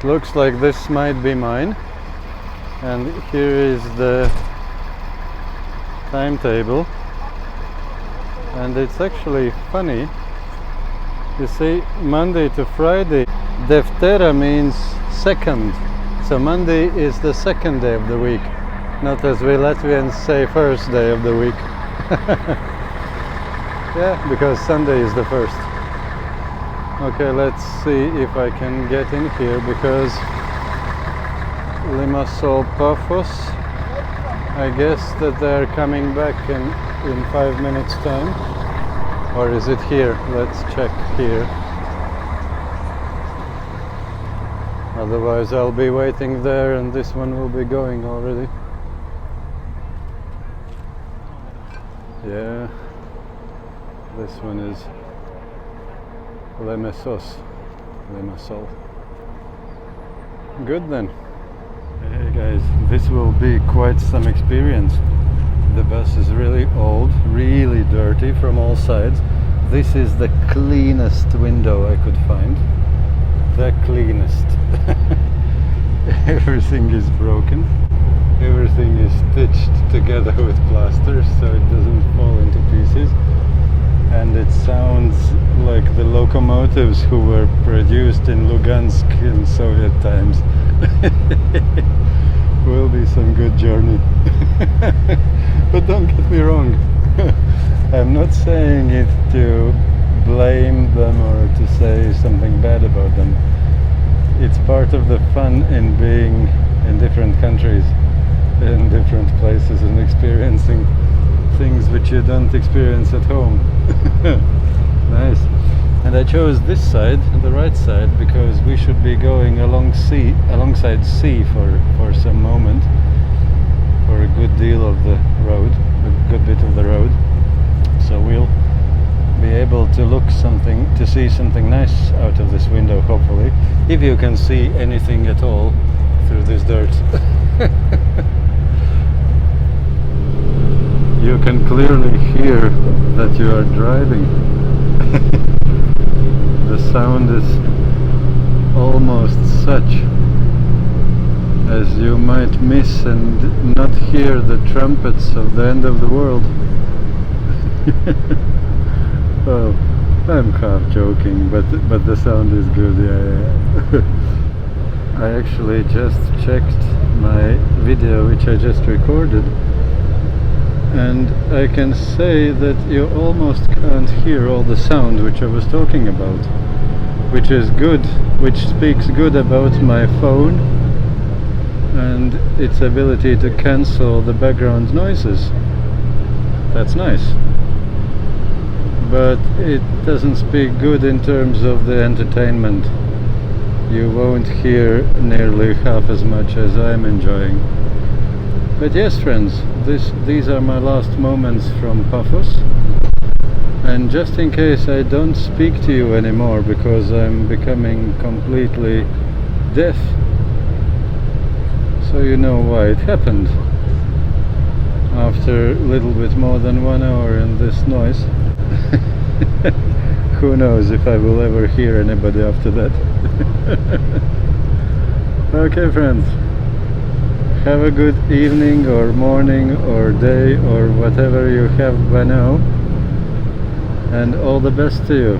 looks like this might be mine, and here is the timetable, and it's actually funny. You see, Monday to Friday, Deftera means second, so Monday is the second day of the week, not as we Latvians say first day of the week. Yeah, because Sunday is the first. Okay, let's see if I can get in here, because Limassol Paphos, I guess that they're coming back in 5 minutes time. Or is it here? Let's check here. Otherwise I'll be waiting there and this one will be going already. Yeah, this one is Limassol. Good then. Hey guys, this will be quite some experience. The bus is really old, really dirty from all sides. This is the cleanest window I could find. The cleanest. Everything is broken. Everything is stitched together with plaster so it doesn't fall into pieces. And it sounds like the locomotives who were produced in Lugansk in Soviet times. Will be some good journey. But don't get me wrong, I'm not saying it to blame them or to say something bad about them. It's part of the fun in being in different countries, in different places, and experiencing things which you don't experience at home. Nice. And I chose this side, the right side, because we should be going alongside sea for some moment, for a good deal of the road, a good bit of the road. So we'll be able to see something nice out of this window, hopefully, if you can see anything at all through this dirt. You can clearly hear that you are driving. The sound is almost such as you might miss and not hear the trumpets of the end of the world. Oh, I'm half joking, but the sound is good, yeah. I actually just checked my video which I just recorded, and I can say that you almost can't hear all the sound which I was talking about, which is good, which speaks good about my phone and its ability to cancel the background noises. That's nice. But it doesn't speak good in terms of the entertainment. You won't hear nearly half as much as I'm enjoying. But yes, friends, these are my last moments from Paphos. And just in case I don't speak to you anymore because I'm becoming completely deaf, so you know why it happened. After a little bit more than 1 hour in this noise, who knows if I will ever hear anybody after that. Okay, friends, have a good evening or morning or day or whatever you have by now, and all the best to you.